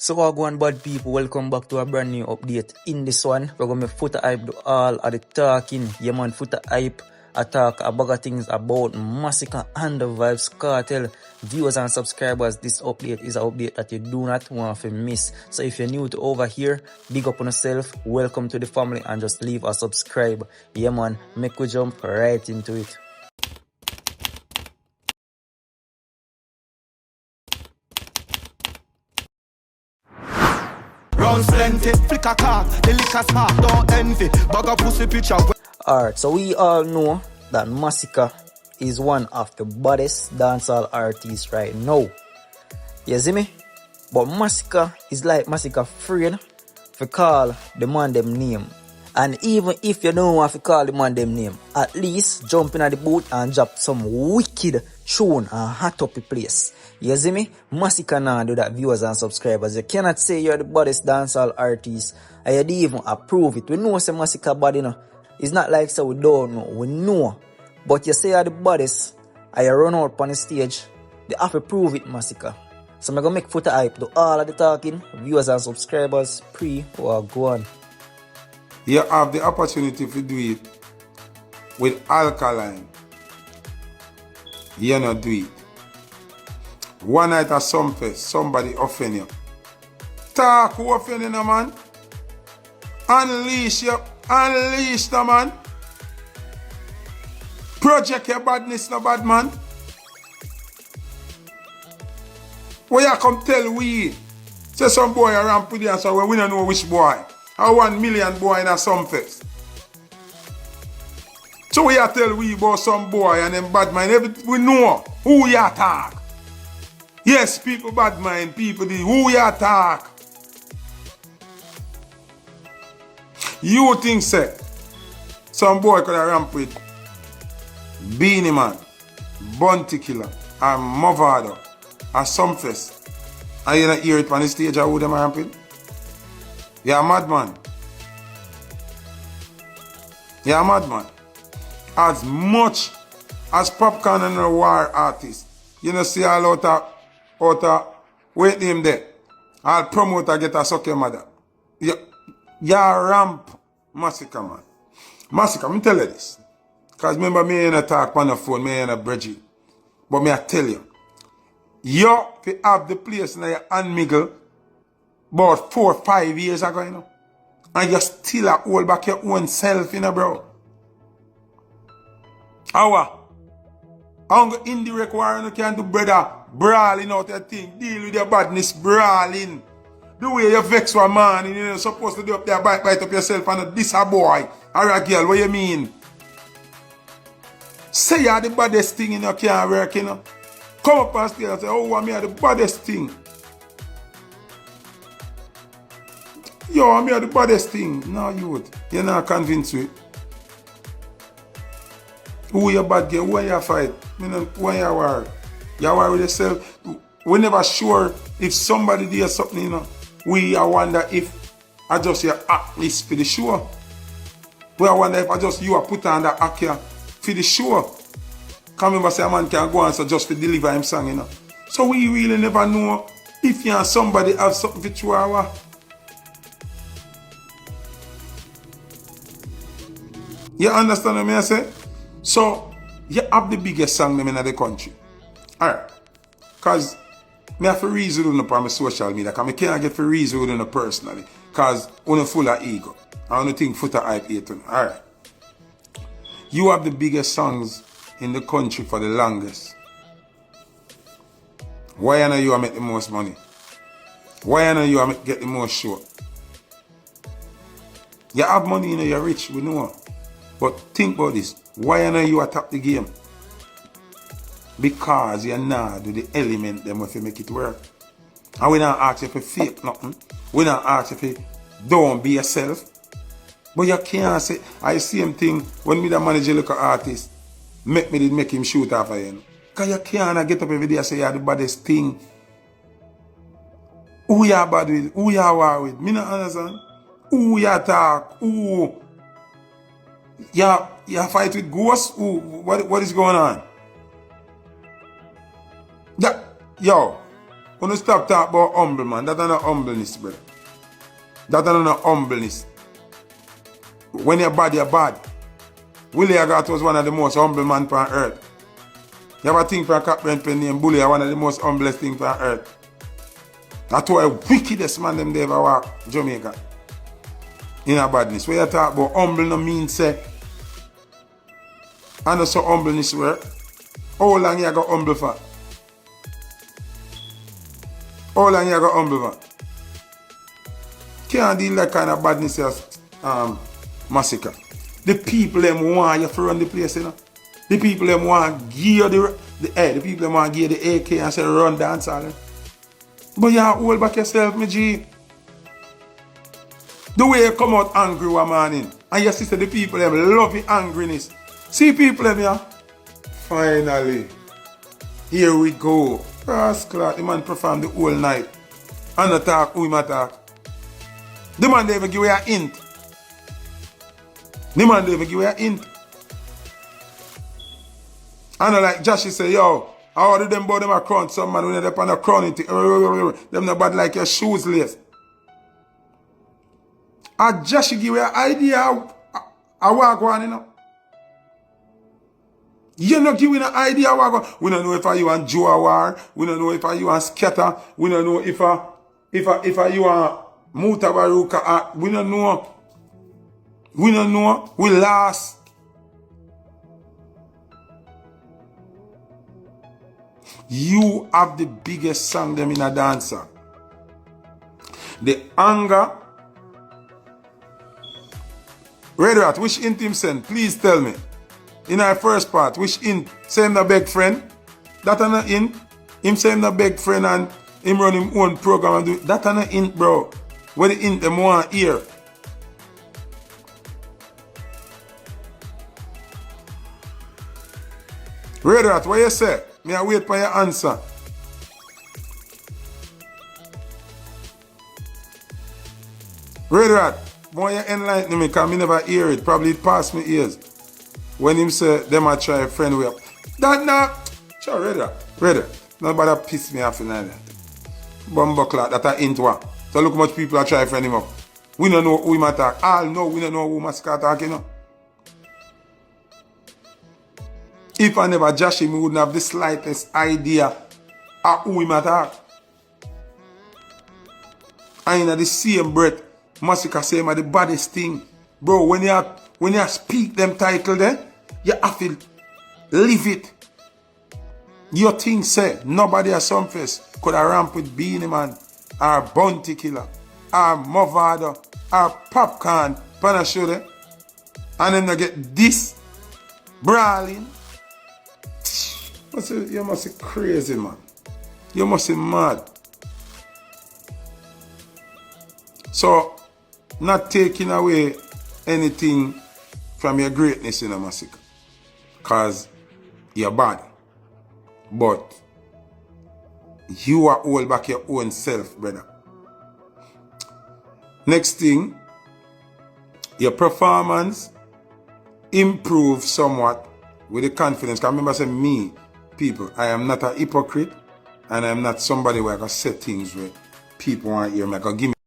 So wagwan bad people, welcome back to a brand new update. In this one, we're gonna make Foota hype do all of the talking. Yeah man, Foota hype attack a bag of things about Massicka and the Vibes Cartel. Viewers and subscribers, this update is an update that you do not want to miss. So if you're new to over here, big up on yourself, welcome to the family and just leave a subscribe. Yeah man, make we jump right into it. Alright, so we all know that Massicka is one of the baddest dancehall artists right now. You see me? But Massicka is like Massicka afraid to call the man them name. And even if you don't want to call the man them name, at least jump in at the booth and drop some wicked tune and hot up the place. You see me? Massicka now do that, viewers and subscribers. You cannot say you're the baddest dancehall artist and you didn't even approve it. We know say Massicka bad, you know. It's not like so we don't know. We know. But you say you're the baddest and you run out on the stage, they have to prove it, Massicka. So I'm going to make Foota hype do all of the talking. Viewers and subscribers, go on. You have the opportunity to do it with alkaline. You not do it. One night at some place, somebody offend you. Talk who offend you, no man. Unleash the man. Project your badness, no bad man. Where you come tell we, say some boy around put there, so we don't know which boy. A 1 million boy in a some fest. So we tell we about some boy and them bad mind. We know who you attack. Yes, people bad mind, people who you attack. You think say some boy could have ramp with Beanie Man, Bounty Killer, and Movado, or some fest. And you don't hear it on the stage or who them ramp with? You're a madman. You're a madman. As much as Popcorn and a war artist, you know, see all out of wait name there. I'll promote and get a suck your mother. You're a ramp Massicka, man. Massicka, me tell you this. Because remember, me ain't a talk on the phone, me ain't a bridge. But me I tell you, you have the place in your hand miggle about 4 or 5 years ago, you know. And you still a hold back your own self, you know, bro. How? I'm going indirect war, you can't do brother brawling out your thing. Deal with your badness brawling. The way you vex with a man, you know, supposed to do up there, bite up yourself and this a boy or a girl, what you mean? Say you're the baddest thing in your can't work, you know. Come up and stay and say, oh, I'm the baddest thing. Yo, I'm the baddest thing. No, you're not convinced with it. Who you bad girl? Who you fight? Who you war? You war with yourself. We never sure if somebody did something, you know. We wonder if I just your act list for the show. We wonder if I just you are put on that act here for the show. Come remember say a man can go on so just to deliver him song, you know. So we really never know if you and somebody have something for Chihuahua. You understand what I say? So you have the biggest song in the country. Alright. Because I have to reason with on my social media. Because I can't get to reason with them personally. Because I'm full of ego. I don't think Foota hype here too. Alright. You have the biggest songs in the country for the longest. Why are you make the most money? Why are you get the most show? You have money, you know, you're rich, we know. But think about this. Why are you attack the game? Because you're not do the element them if you make it work. And we not ask you to fake nothing. We not ask you to don't be yourself. But you can't say, I same thing when me the manager look at artist, make him shoot off of you. Because you can't get up every day and say you're the baddest thing. Who you are bad with? Who you are war with? Me not understand. Who you attack? Who? You fight with ghosts? Who? What is going on? Yo, When you stop talking about humble, man, that is not humbleness, brother. That is not humbleness. When you're bad, you're bad. Willie Agat was one of the most humble men on earth. You ever think for a captain named Bully, one of the most humblest things on earth. That's why wickedest man them they ever walk Jamaica. In a badness. When you talk about humble no mean say. I know so humbleness work. How long you got humble for? How long you got humble for? Can't deal that kind of badness as Massicka. The people them want you to run the place, you know. The people them want give you the people them want give you the AK and say run dancehall. But you hold back yourself, my G. The way you come out angry one morning, and you see the people them love the angriness. See people them here? Finally. Here we go. Rascal, the man perform the whole night. And not talk who him attack. The man they even give you a hint. The man they even give you a hint. And like Josh say, yo, how do them boy them a crown? Some man when they're on a crown, them not bad like your shoes lace. And Josh give you an idea how walk on, you know. You're not giving an idea how walk on. We don't know if you and Joe war. We don't know if you and Scatter. We don't know if you and Mutabaruka. We don't know. We don't know. We lost. You have the biggest song them in a dancer. The anger. Red, which hint him send? Please tell me. In our first part, which hint? Say him the big friend. That an a hint. Him say him the big friend and him run him own program and do it. That an a hint, bro. What the hint them want hear? Red, what you say? Me I wait for your answer. Red, boy, you enlighten me because I never hear it. Probably it passed me ears. When him say, them I try a friend way up. That now, sure, Red, nobody piss me off in that. Bumbuckler, that I ain't one. So look how much people are trying to friend him up. We don't know who him attack. All know we don't know who Massicka attacking, you know. If I never Josh him, we wouldn't have the slightest idea of who him attack. And in the same breath, Massicka say him the baddest thing. Bro, when you speak them title there, you have to live it. Your thing say, nobody at some face could have ramp with Beanie Man, or Bounty Killer, or Movado, or Popcorn, Panashure, and then they get this brawling. You must be crazy, man. You must be mad. So, not taking away anything from your greatness in a Massicka. Because you're bad. But you are hold back your own self, brother. Next thing, your performance improves somewhat with the confidence. Because remember, say me, people, I am not a hypocrite and I am not somebody where I can say things where people want to hear me. I can give me